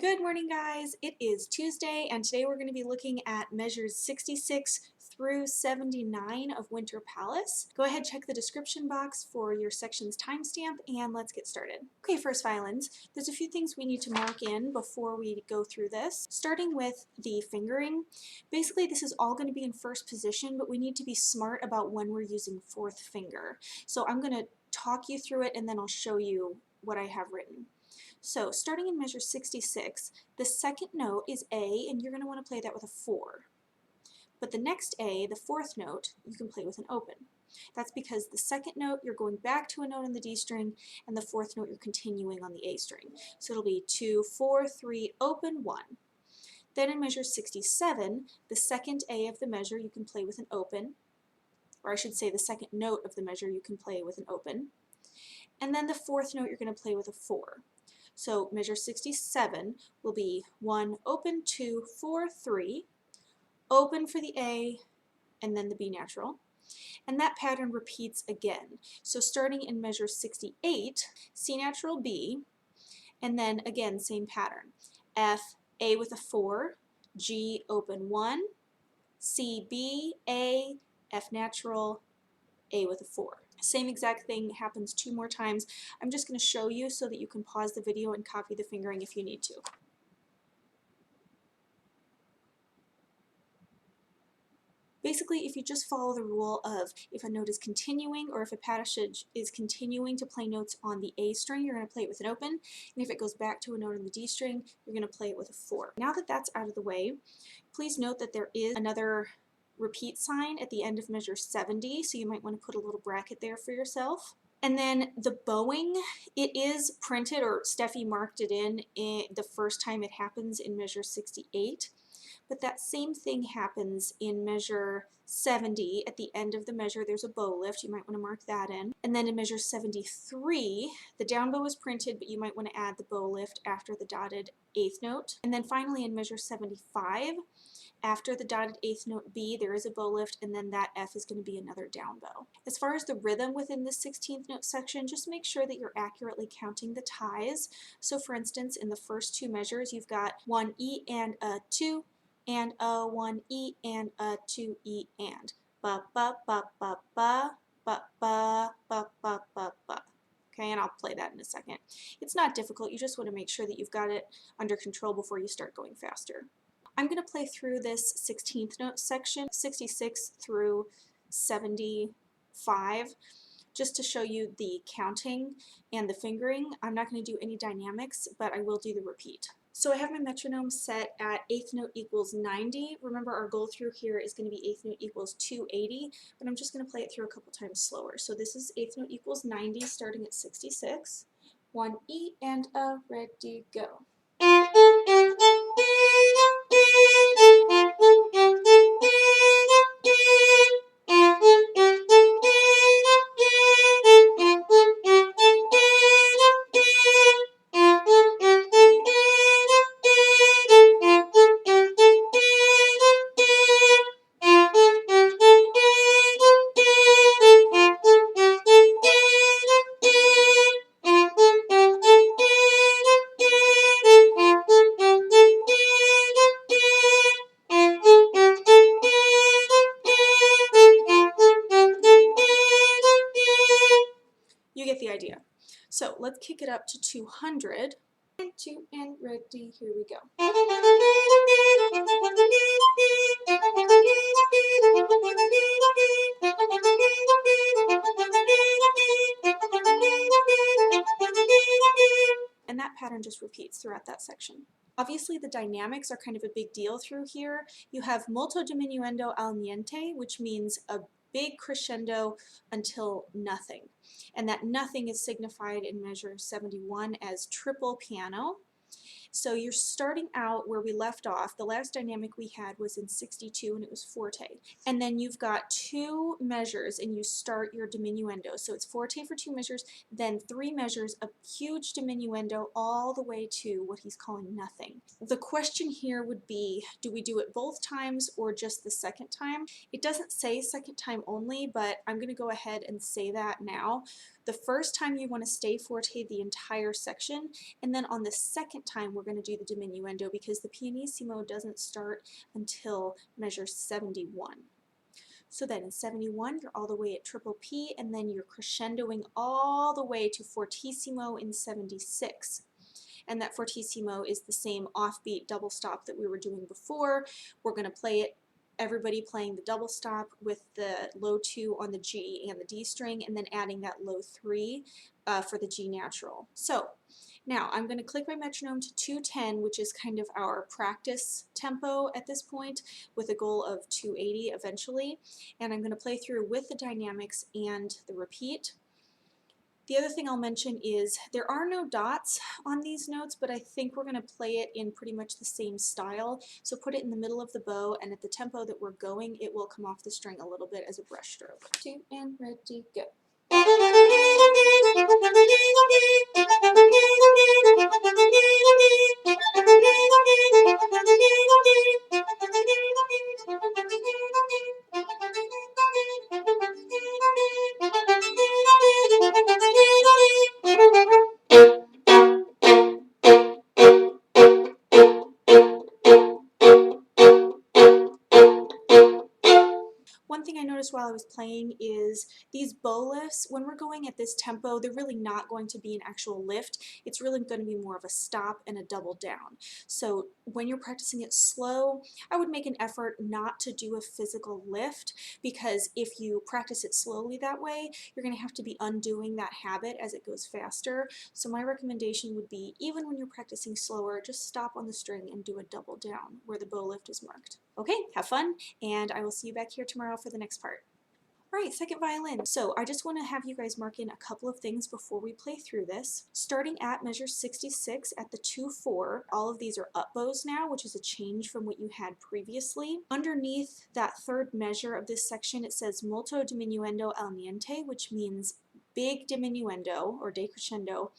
Good morning, guys. It is Tuesday, and today we're going to be looking at measures 66 through 79 of Winter Palace. Go ahead, check the description box for your section's timestamp, and let's get started. Okay, first violins. There's a few things we need to mark in before we go through this. Starting with the fingering. Basically, this is all going to be in first position, but we need to be smart about when we're using fourth finger. So I'm going to talk you through it, and then I'll show you what I have written. So starting in measure 66, the second note is A, and you're going to want to play that with a 4. But the next A, the fourth note, you can play with an open. That's because the second note, you're going back to a note on the D string, and the fourth note, you're continuing on the A string. So it'll be 2, 4, 3, open, 1. Then in measure 67, the second A of the measure, you can play with an open, or I should say the second note of the measure, you can play with an open. And then the fourth note, you're going to play with a 4. So measure 67 will be 1, open, 2, 4, 3, open for the A, and then the B natural. And that pattern repeats again. So starting in measure 68, C natural, B, and then again, same pattern. F, A with a 4, G, open, 1, C, B, A, F natural, A with a 4. Same exact thing happens 2 more times. I'm just going to show you so that you can pause the video and copy the fingering if you need to. Basically, if you just follow the rule of if a note is continuing or if a passage is continuing to play notes on the A string, you're going to play it with an open, and if it goes back to a note on the D string, you're going to play it with a 4. Now that that's out of the way, please note that there is another repeat sign at the end of measure 70, so you might want to put a little bracket there for yourself. And then the bowing, it is printed, or Steffi marked it in the first time it happens in measure 68, but that same thing happens in measure 70. At the end of the measure, there's a bow lift. You might want to mark that in. And then in measure 73, the down bow is printed, but you might want to add the bow lift after the dotted 8th note. And then finally in measure 75, after the dotted 8th note B, there is a bow lift, and then that F is going to be another down bow. As far as the rhythm within the 16th note section, just make sure that you're accurately counting the ties. So for instance, in the first 2 measures, you've got 1 E and a 2, and a 1 E and a 2 E and. Ba ba ba ba ba ba ba ba ba ba ba. Okay, and I'll play that in a second. It's not difficult, you just want to make sure that you've got it under control before you start going faster. I'm going to play through this 16th note section, 66 through 75, just to show you the counting and the fingering. I'm not going to do any dynamics, but I will do the repeat. So I have my metronome set at 8th note equals 90. Remember, our goal through here is going to be 8th note equals 280, but I'm just going to play it through a couple times slower. So this is 8th note equals 90, starting at 66. 1 E and a, ready, go. You get the idea. So let's kick it up to 200. 2 and ready, here we go. And that pattern just repeats throughout that section. Obviously, the dynamics are kind of a big deal through here. You have molto diminuendo al niente, which means a big crescendo until nothing. And that nothing is signified in measure 71 as triple piano. So you're starting out where we left off. The last dynamic we had was in 62 and it was forte. And then you've got 2 measures and you start your diminuendo. So it's forte for 2 measures, then 3 measures, a huge diminuendo all the way to what he's calling nothing. The question here would be, do we do it both times or just the second time? It doesn't say second time only, but I'm going to go ahead and say that now. The first time you want to stay forte the entire section, and then on the second time we're going to do the diminuendo because the pianissimo doesn't start until measure 71. So then in 71, you're all the way at triple P, and then you're crescendoing all the way to fortissimo in 76. And that fortissimo is the same offbeat double stop that we were doing before. We're going to play it, everybody playing the double stop with the low 2 on the G and the D string, and then adding that low 3 for the G natural. So now I'm going to click my metronome to 210, which is kind of our practice tempo at this point, with a goal of 280 eventually, and I'm going to play through with the dynamics and the repeat. The other thing I'll mention is there are no dots on these notes, but I think we're going to play it in pretty much the same style. So put it in the middle of the bow, and at the tempo that we're going, it will come off the string a little bit as a brush stroke. 2 and ready, go. One thing I noticed while I was playing is these bow lifts, when we're going at this tempo, they're really not going to be an actual lift. It's really going to be more of a stop and a double down. So when you're practicing it slow, I would make an effort not to do a physical lift, because if you practice it slowly that way, you're going to have to be undoing that habit as it goes faster. So my recommendation would be, even when you're practicing slower, just stop on the string and do a double down where the bow lift is marked. Okay, have fun, and I will see you back here tomorrow for the next part. Alright, second violin. So I just want to have you guys mark in a couple of things before we play through this. Starting at measure 66 at the 2-4, all of these are up bows now, which is a change from what you had previously. Underneath that third measure of this section, it says molto diminuendo al niente, which means big diminuendo or decrescendo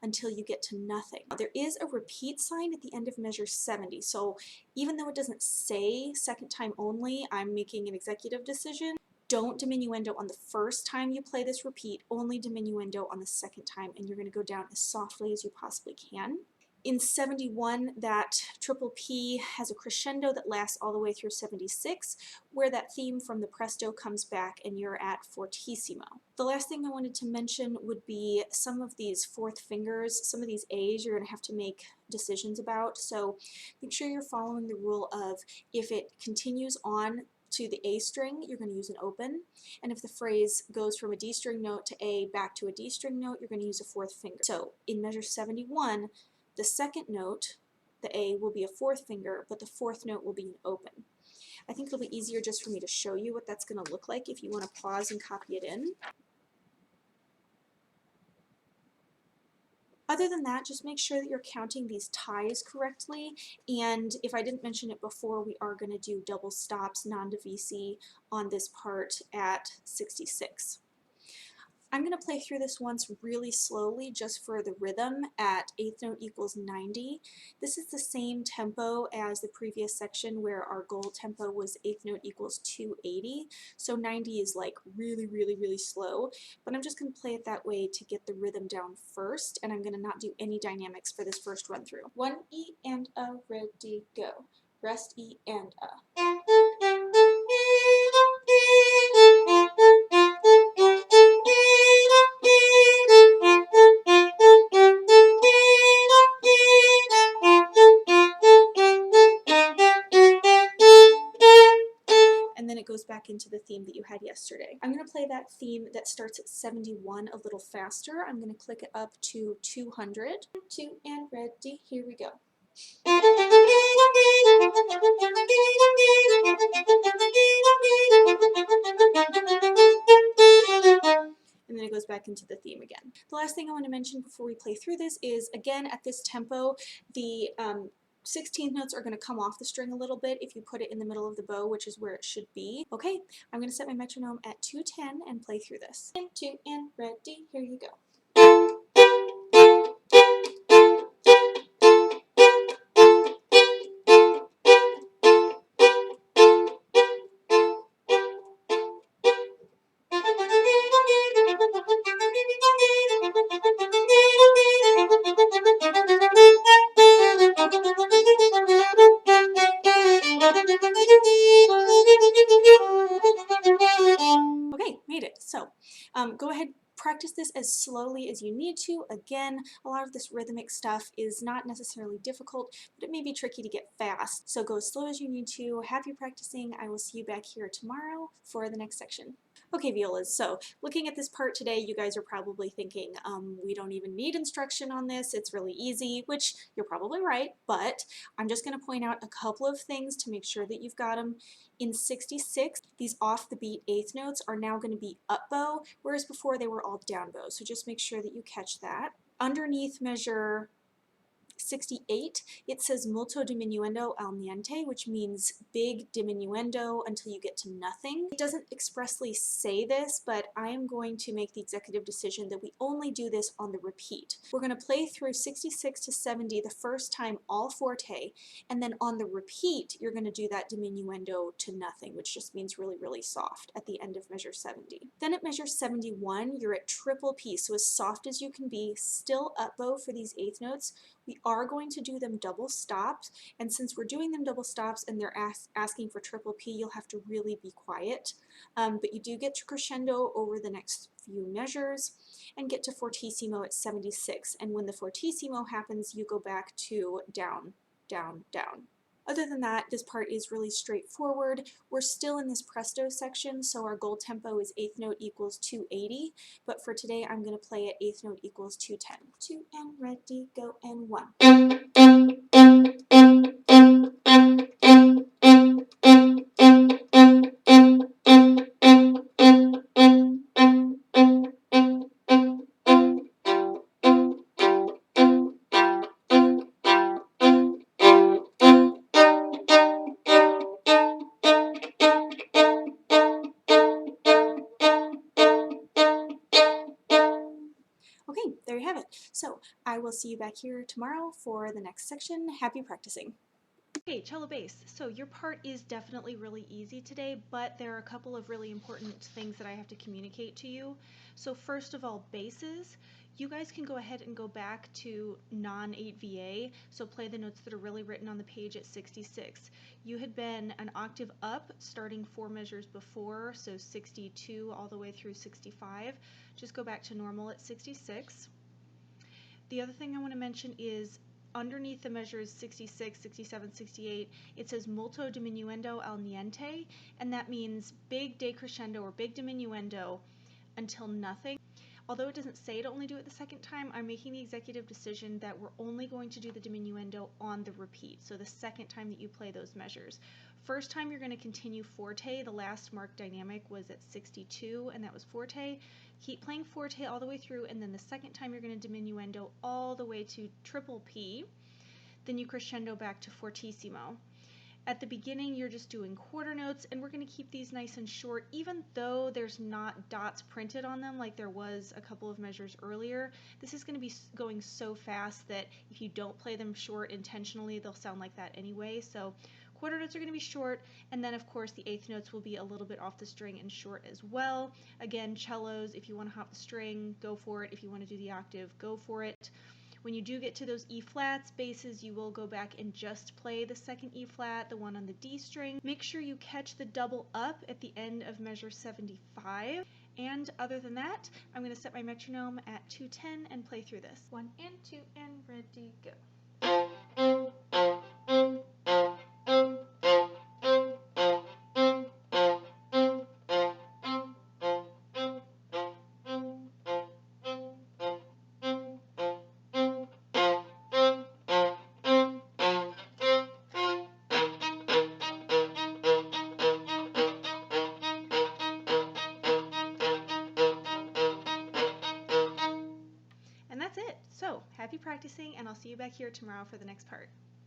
until you get to nothing. There is a repeat sign at the end of measure 70, so even though it doesn't say second time only, I'm making an executive decision. Don't diminuendo on the first time you play this repeat, only diminuendo on the second time, and you're going to go down as softly as you possibly can. In 71, that triple P has a crescendo that lasts all the way through 76, where that theme from the presto comes back and you're at fortissimo. The last thing I wanted to mention would be some of these fourth fingers, some of these A's you're going to have to make decisions about, so make sure you're following the rule of if it continues on to the A string, you're going to use an open, and if the phrase goes from a D string note to A back to a D string note, you're going to use a fourth finger. So in measure 71, the second note, the A, will be a fourth finger, but the fourth note will be an open. I think it'll be easier just for me to show you what that's going to look like if you want to pause and copy it in. Other than that, just make sure that you're counting these ties correctly, and if I didn't mention it before, we are going to do double stops non-divisi on this part at 66. I'm going to play through this once really slowly just for the rhythm at eighth note equals 90. This is the same tempo as the previous section where our goal tempo was eighth note equals 280. So 90 is like really, really, really slow. But I'm just going to play it that way to get the rhythm down first, and I'm going to not do any dynamics for this first run through. 1 E and a, ready, go. Rest E and a. And then it goes back into the theme that you had yesterday. I'm going to play that theme that starts at 71 a little faster. I'm going to click it up to 200. 2 and ready, here we go. And then it goes back into the theme again. The last thing I want to mention before we play through this is, again, at this tempo, the 16th notes are going to come off the string a little bit if you put it in the middle of the bow, which is where it should be. Okay, I'm going to set my metronome at 210 and play through this. 2 and ready, here you go. Go ahead, practice this as slowly as you need to. Again, a lot of this rhythmic stuff is not necessarily difficult, but it may be tricky to get fast. So go as slow as you need to. Happy practicing. I will see you back here tomorrow for the next section. Okay, violas, so looking at this part today, you guys are probably thinking, we don't even need instruction on this, it's really easy, which you're probably right, but I'm just going to point out a couple of things to make sure that you've got them. In 66, these off the beat eighth notes are now going to be up bow, whereas before they were all down bow, so just make sure that you catch that. Underneath measure 68, it says molto diminuendo al niente, which means big diminuendo until you get to nothing. It doesn't expressly say this, but I am going to make the executive decision that we only do this on the repeat. We're going to play through 66 to 70 the first time all forte, and then on the repeat you're going to do that diminuendo to nothing, which just means really, really soft at the end of measure 70. Then at measure 71, you're at triple P, so as soft as you can be, still up bow for these eighth notes. We are going to do them double stops, and since we're doing them double stops and they're asking for triple P, you'll have to really be quiet. But you do get to crescendo over the next few measures and get to fortissimo at 76. And when the fortissimo happens, you go back to down, down, down. Other than that, this part is really straightforward. We're still in this presto section, so our goal tempo is eighth note equals 280, but for today I'm going to play at eighth note equals 210. 2 and ready, go, and 1. Okay, there you have it. So I will see you back here tomorrow for the next section. Happy practicing. Okay, cello bass. So your part is definitely really easy today, but there are a couple of really important things that I have to communicate to you. So first of all, basses. You guys can go ahead and go back to non-8VA, so play the notes that are really written on the page at 66. You had been an octave up starting 4 measures before, so 62 all the way through 65. Just go back to normal at 66. The other thing I want to mention is underneath the measures 66, 67, 68, it says molto diminuendo al niente, and that means big decrescendo or big diminuendo until nothing. Although it doesn't say to only do it the second time, I'm making the executive decision that we're only going to do the diminuendo on the repeat, so the second time that you play those measures. First time you're going to continue forte. The last marked dynamic was at 62, and that was forte. Keep playing forte all the way through, and then the second time you're going to diminuendo all the way to triple P. Then you crescendo back to fortissimo. At the beginning, you're just doing quarter notes, and we're going to keep these nice and short, even though there's not dots printed on them like there was a couple of measures earlier. This is going to be going so fast that if you don't play them short intentionally, they'll sound like that anyway. So quarter notes are going to be short, and then of course the eighth notes will be a little bit off the string and short as well. Again, cellos, if you want to hop the string, go for it. If you want to do the octave, go for it. When you do get to those E flats, basses, you will go back and just play the second E flat, the one on the D string. Make sure you catch the double up at the end of measure 75. And other than that, I'm going to set my metronome at 210 and play through this. 1 and 2 and ready, go. And that's it. So happy practicing, and I'll see you back here tomorrow for the next part.